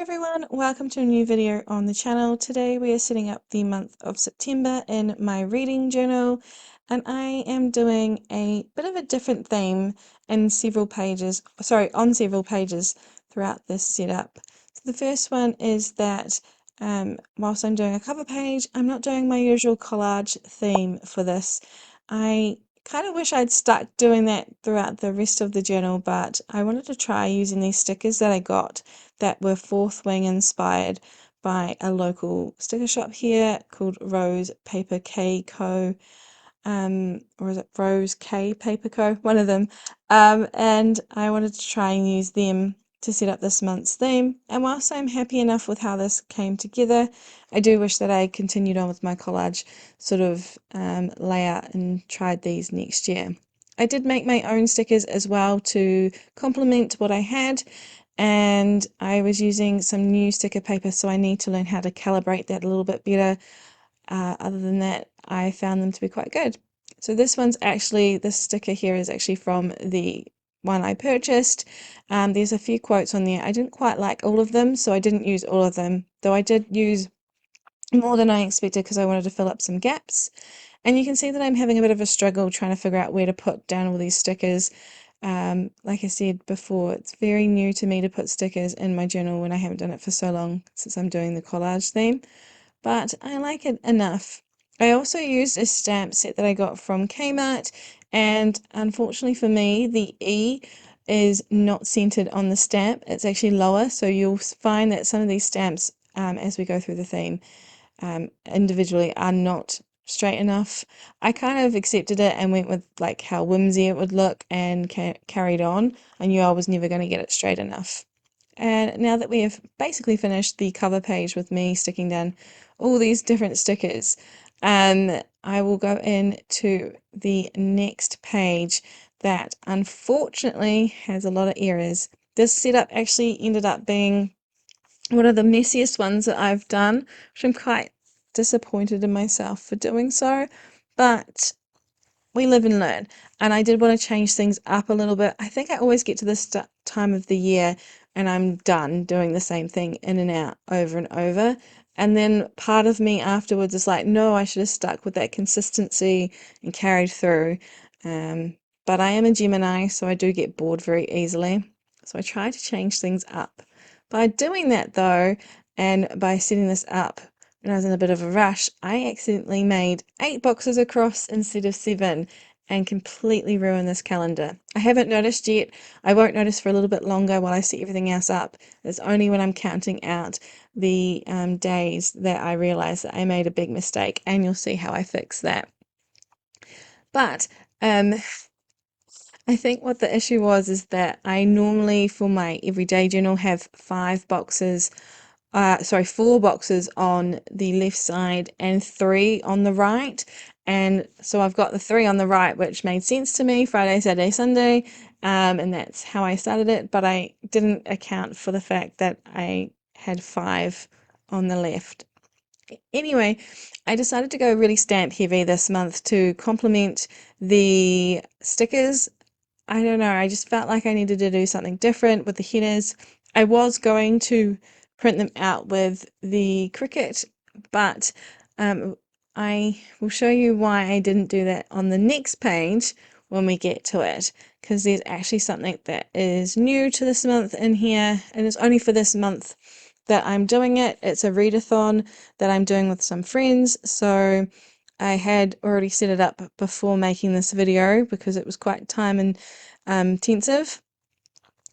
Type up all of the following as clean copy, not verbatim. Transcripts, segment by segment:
everyone, welcome to a new video on the channel. Today we are setting up the month of September in my reading journal, and I am doing a bit of a different theme in several pages, on several pages throughout this setup. So the first one is that whilst I'm doing a cover page, I'm not doing my usual collage theme for this. I kind of wish I'd stuck doing that throughout the rest of the journal, but I wanted to try using these stickers that I got that were Fourth Wing inspired by a local sticker shop here called Rose Paper K Co. Or is it Rose K Paper Co? One of them. And I wanted to try and use them to set up this month's theme. And whilst I'm happy enough with how this came together, I do wish that I continued on with my collage sort of layout and tried these next year. I did make my own stickers as well to complement what I had, and I was using some new sticker paper, so I need to learn how to calibrate that a little bit better. Other than that, I found them to be quite good. So this sticker here is actually from the one I purchased. There's a few quotes on there. I didn't quite like all of them, so I didn't use all of them, though I did use more than I expected because I wanted to fill up some gaps. And you can see that I'm having a bit of a struggle trying to figure out where to put down all these stickers. Like I said before, it's very new to me to put stickers in my journal when I haven't done it for so long since I'm doing the collage theme, but I like it enough. I also used a stamp set that I got from Kmart, and unfortunately for me, the E is not centered on the stamp. It's actually lower, so you'll find that some of these stamps, as we go through the theme, individually are not straight enough. I kind of accepted it and went with like how whimsy it would look and carried on. I knew I was never going to get it straight enough. And now that we have basically finished the cover page with me sticking down all these different stickers, I will go into the next page that unfortunately has a lot of errors. This setup actually ended up being one of the messiest ones that I've done, which I'm quite disappointed in myself for doing so, but we live and learn. And I did want to change things up a little bit. I think I always get to this time of the year and I'm done doing the same thing in and out over and over. And then part of me afterwards is like, no, I should have stuck with that consistency and carried through. But I am a Gemini, so I do get bored very easily. So I try to change things up. By doing that though, and by setting this up when I was in a bit of a rush, I accidentally made 8 boxes across instead of 7 and completely ruined this calendar. I haven't noticed yet. I won't notice for a little bit longer while I set everything else up. It's only when I'm counting out the days that I realize that I made a big mistake, and you'll see how I fix that. But I think what the issue was is that I normally for my everyday journal have 4 boxes on the left side and 3 on the right. And so I've got the 3 on the right, which made sense to me, Friday, Saturday, Sunday, and that's how I started it, but I didn't account for the fact that I had 5 on the left. Anyway, I decided to go really stamp heavy this month to complement the stickers. I don't know, I just felt like I needed to do something different with the headers. I was going to print them out with the Cricut, but I will show you why I didn't do that on the next page when we get to it, because there's actually something that is new to this month in here, and it's only for this month that I'm doing it. It's a readathon that I'm doing with some friends, so I had already set it up before making this video because it was quite time intensive.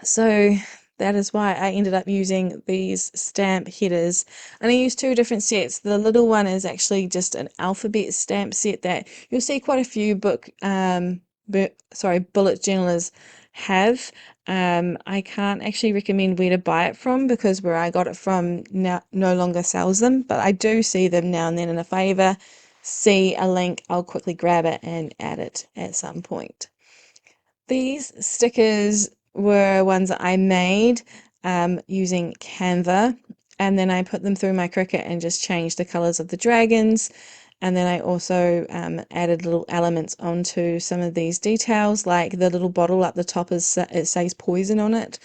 So that is why I ended up using these stamp headers, and I used 2 different sets. The little one is actually just an alphabet stamp set that you'll see quite a few bullet journalers have. I can't actually recommend where to buy it from because where I got it from now no longer sells them, but I do see them now and then, and if I ever see a link, I'll quickly grab it and add it at some point. These stickers were ones that I made using Canva, and then I put them through my Cricut and just changed the colors of the dragons. And then I also added little elements onto some of these details, like the little bottle up the top it says poison on it,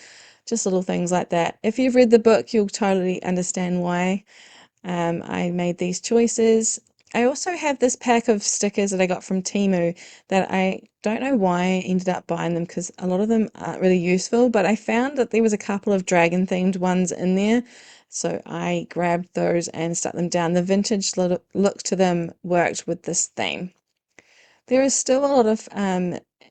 just little things like that. If you've read the book, you'll totally understand why I made these choices. I also have this pack of stickers that I got from Temu that I don't know why I ended up buying them, because a lot of them aren't really useful, but I found that there was a couple of dragon themed ones in there, so I grabbed those and stuck them down. The vintage look to them worked with this theme. There is still a lot of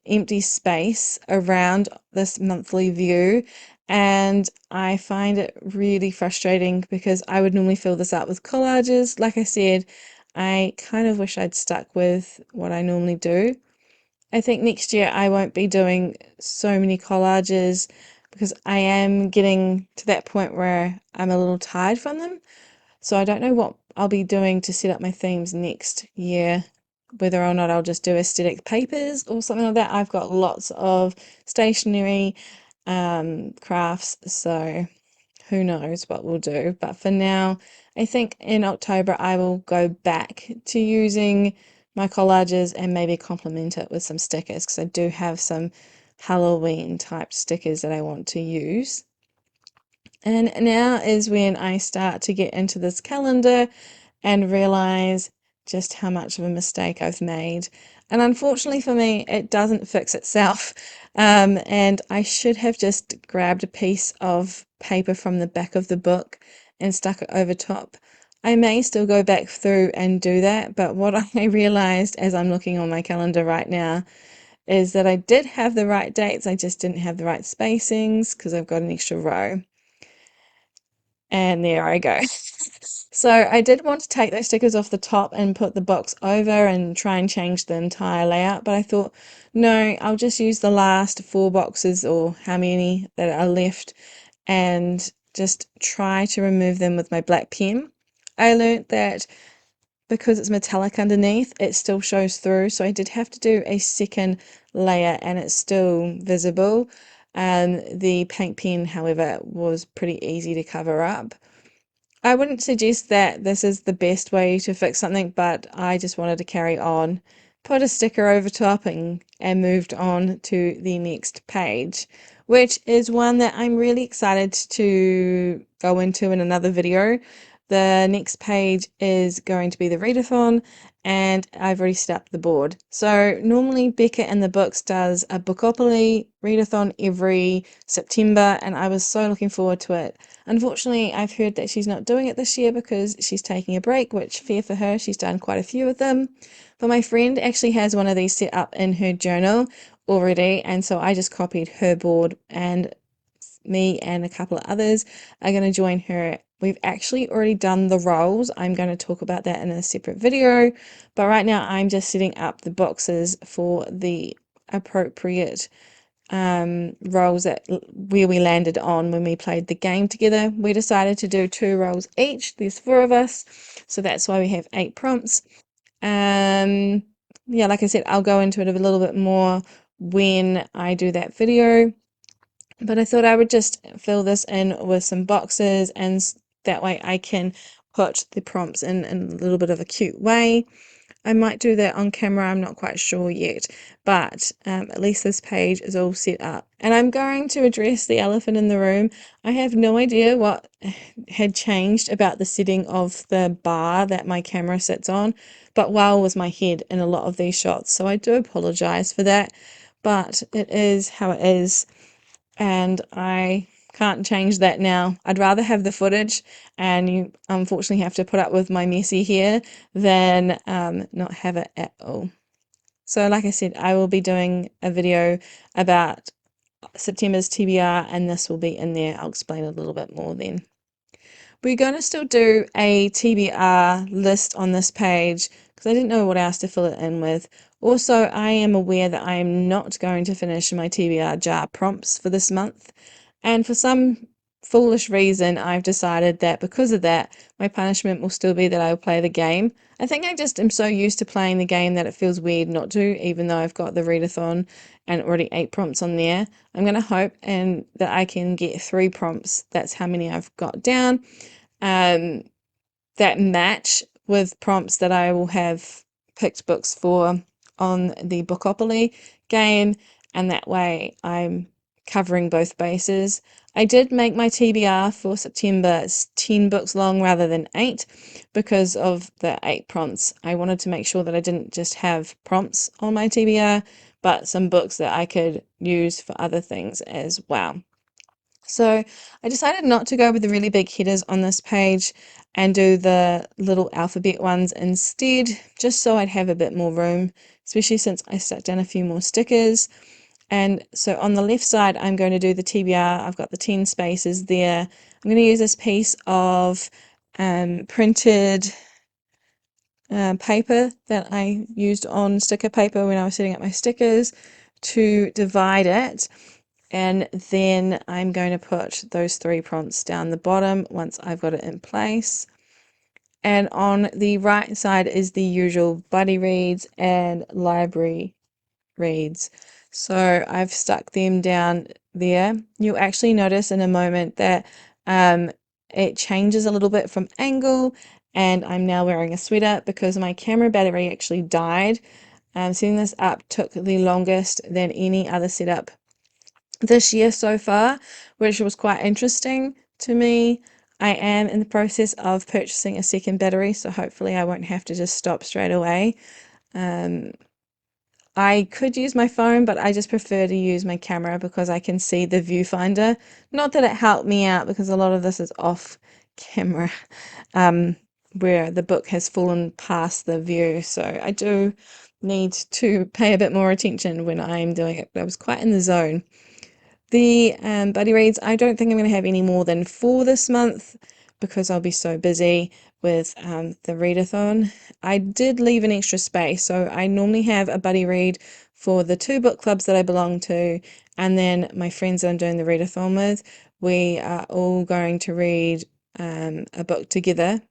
empty space around this monthly view, and I find it really frustrating because I would normally fill this out with collages. Like I said, I kind of wish I'd stuck with what I normally do. I think next year I won't be doing so many collages because I am getting to that point where I'm a little tired from them. So I don't know what I'll be doing to set up my themes next year, whether or not I'll just do aesthetic papers or something like that. I've got lots of stationery crafts, so who knows what we'll do. But for now, I think in October I will go back to using my collages and maybe complement it with some stickers, because I do have some Halloween type stickers that I want to use. And now is when I start to get into this calendar and realize just how much of a mistake I've made. And unfortunately for me, it doesn't fix itself. And I should have just grabbed a piece of paper from the back of the book and stuck it over top. I may still go back through and do that, but what I realized as I'm looking on my calendar right now is that I did have the right dates, I just didn't have the right spacings because I've got an extra row. And there I go. So I did want to take those stickers off the top and put the box over and try and change the entire layout, but I thought, no, I'll just use the last 4 boxes or how many that are left and just try to remove them with my black pen. I learnt that because it's metallic underneath, it still shows through, so I did have to do a second layer and it's still visible. The paint pen, however, was pretty easy to cover up. I wouldn't suggest that this is the best way to fix something, but I just wanted to carry on, put a sticker over top and moved on to the next page, which is one that I'm really excited to go into in another video. The next page is going to be the readathon, and I've already set up the board. So normally Becca in the books does a Bookopoly readathon every September, and I was so looking forward to it. Unfortunately, I've heard that she's not doing it this year because she's taking a break, which fair for her, she's done quite a few of them. But my friend actually has one of these set up in her journal already, and so I just copied her board, and me and a couple of others are going to join her. We've actually already done the roles. I'm going to talk about that in a separate video, but right now I'm just setting up the boxes for the appropriate roles that where we landed on when we played the game together. We decided to do 2 roles each. There's 4 of us, so that's why we have 8 prompts. Yeah, like I said, I'll go into it a little bit more when I do that video, but I thought I would just fill this in with some boxes, and that way I can put the prompts in a little bit of a cute way. I might do that on camera, I'm not quite sure yet, but at least this page is all set up. And I'm going to address the elephant in the room. I have no idea what had changed about the setting of the bar that my camera sits on, but wow was my head in a lot of these shots, so I do apologize for that, but it is how it is, and I can't change that now. I'd rather have the footage and you unfortunately have to put up with my messy hair than not have it at all. So like I said, I will be doing a video about September's TBR, and this will be in there. I'll explain a little bit more then. We're going to still do a TBR list on this page because I didn't know what else to fill it in with. Also, I am aware that I am not going to finish my TBR jar prompts for this month, and for some foolish reason I've decided that because of that, my punishment will still be that I will play the game. I think I just am so used to playing the game that it feels weird not to, even though I've got the readathon and already 8 prompts on there. I'm going to hope and that I can get 3 prompts, that's how many I've got down, that match with prompts that I will have picked books for on the Bookopoly game, and that way I'm covering both bases. I did make my TBR for September 10 books long rather than 8 because of the 8 prompts. I wanted to make sure that I didn't just have prompts on my TBR, but some books that I could use for other things as well. So I decided not to go with the really big headers on this page and do the little alphabet ones instead, just so I'd have a bit more room, especially since I stuck down a few more stickers. And so on the left side, I'm going to do the TBR. I've got the 10 spaces there. I'm going to use this piece of printed paper that I used on sticker paper when I was setting up my stickers to divide it. And then I'm going to put those 3 prompts down the bottom once I've got it in place. And on the right side is the usual buddy reads and library reads. So I've stuck them down there. You'll actually notice in a moment that it changes a little bit from angle, and I'm now wearing a sweater because my camera battery actually died. Setting this up took the longest than any other setup this year so far, which was quite interesting to me. I am in the process of purchasing a second battery, so hopefully I won't have to just stop straight away. I could use my phone, but I just prefer to use my camera because I can see the viewfinder. Not that it helped me out because a lot of this is off camera, where the book has fallen past the view. So I do need to pay a bit more attention when I'm doing it, but I was quite in the zone. The buddy reads, I don't think I'm going to have any more than 4 this month because I'll be so busy with the readathon. I did leave an extra space, so I normally have a buddy read for the 2 book clubs that I belong to, and then my friends that I'm doing the readathon with. We are all going to read a book together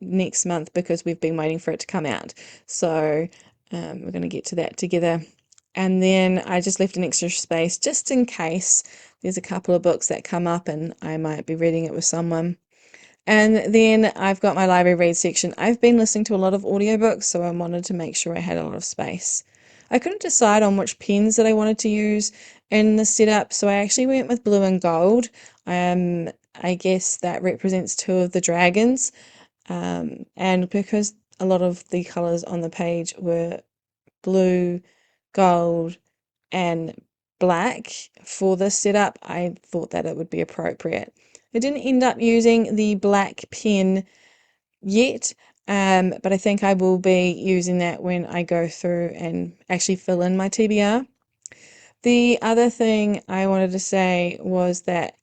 next month because we've been waiting for it to come out. So we're going to get to that together. And then I just left an extra space just in case there's a couple of books that come up and I might be reading it with someone. And then I've got my library read section. I've been listening to a lot of audiobooks, so I wanted to make sure I had a lot of space. I couldn't decide on which pens that I wanted to use in the setup, so I actually went with blue and gold. I guess that represents 2 of the dragons. And because a lot of the colours on the page were blue, gold, and black for this setup, I thought that it would be appropriate. I didn't end up using the black pen yet, but I think I will be using that when I go through and actually fill in my TBR. The other thing I wanted to say was that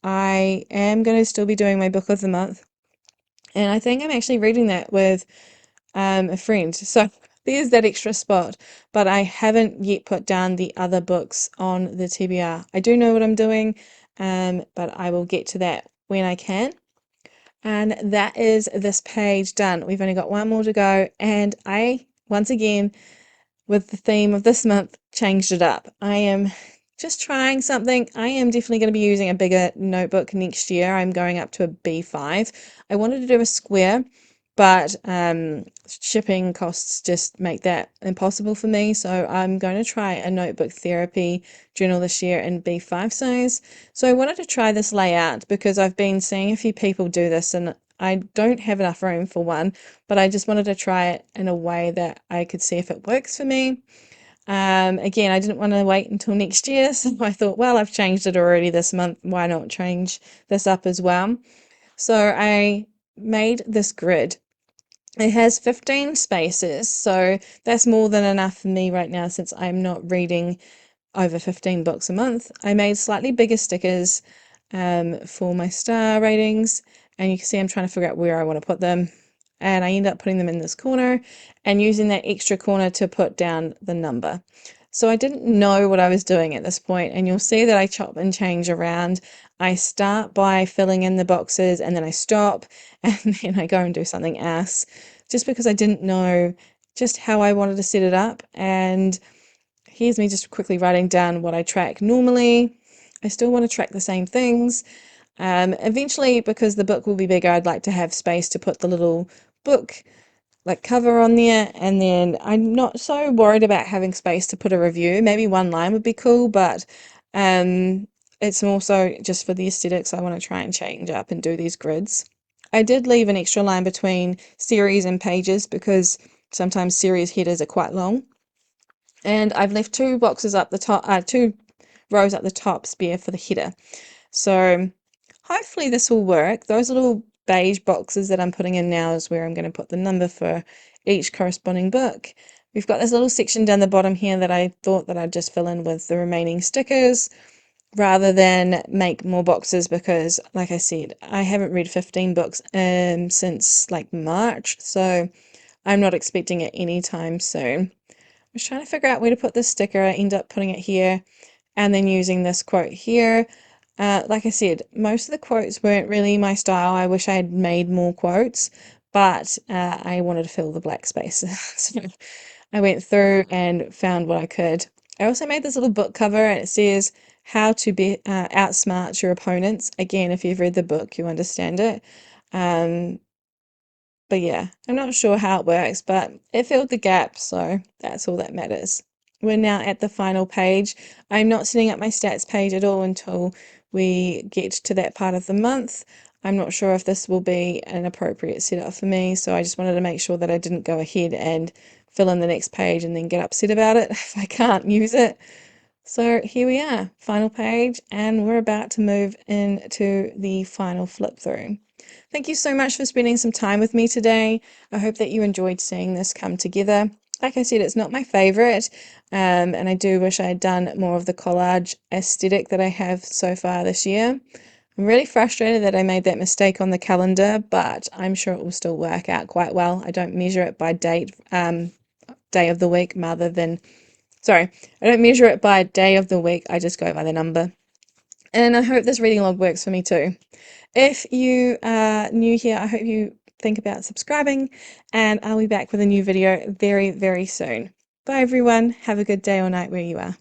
I am going to still be doing my book of the month, and I think I'm actually reading that with a friend. So there's that extra spot, but I haven't yet put down the other books on the TBR. I do know what I'm doing, but I will get to that when I can. And that is this page done. We've only got 1 more to go, and I, once again, with the theme of this month, changed it up. I am just trying something. I am definitely going to be using a bigger notebook next year. I'm going up to a B5. I wanted to do a square, but shipping costs just make that impossible for me. So I'm going to try a notebook therapy journal this year in B5 size. So I wanted to try this layout because I've been seeing a few people do this and I don't have enough room for one, but I just wanted to try it in a way that I could see if it works for me. Again, I didn't want to wait until next year, so I thought, well, I've changed it already this month. Why not change this up as well? So I made this grid. It has 15 spaces, so that's more than enough for me right now since I'm not reading over 15 books a month. I made slightly bigger stickers for my star ratings, and you can see I'm trying to figure out where I want to put them, and I end up putting them in this corner and using that extra corner to put down the number. So I didn't know what I was doing at this point, and you'll see that I chop and change around. I start by filling in the boxes and then I stop and then I go and do something else just because I didn't know just how I wanted to set it up. And here's me just quickly writing down what I track normally. I still want to track the same things. Eventually, because the book will be bigger, I'd like to have space to put the little book like cover on there, and then I'm not so worried about having space to put a review. Maybe one line would be cool, but It's also just for the aesthetics. I want to try and change up and do these grids. I did leave an extra line between series and pages because sometimes series headers are quite long. And I've left two boxes up the top, two rows at the top spare for the header. So hopefully this will work. Those little beige boxes that I'm putting in now is where I'm going to put the number for each corresponding book. We've got this little section down the bottom here that I thought that I'd just fill in with the remaining stickers rather than make more boxes because, like I said, I haven't read 15 books since like March, so I'm not expecting it anytime soon. I was trying to figure out where to put this sticker. I end up putting it here and then using this quote here. Like I said, most of the quotes weren't really my style. I wish I had made more quotes, but I wanted to fill the black space. So I went through and found what I could. I also made this little book cover and it says how to be outsmart your opponents. Again, if you've read the book, you understand it. But yeah, I'm not sure how it works, but it filled the gap, so that's all that matters. We're now at the final page. I'm not setting up my stats page at all until we get to that part of the month. I'm not sure if this will be an appropriate setup for me, so I just wanted to make sure that I didn't go ahead and fill in the next page and then get upset about it if I can't use it. So here we are, final page, and we're about to move into the final flip through. Thank you so much for spending some time with me today. I hope that you enjoyed seeing this come together. Like I said, it's not my favorite, and I do wish I had done more of the collage aesthetic that I have so far this year. I'm really frustrated that I made that mistake on the calendar, but I'm sure it will still work out quite well. I don't measure it by date, day of the week rather than, sorry, I don't measure it by day of the week, I just go by the number. And I hope this reading log works for me too. If you are new here, I hope you think about subscribing, and I'll be back with a new video very, very soon. Bye everyone. Have a good day or night where you are.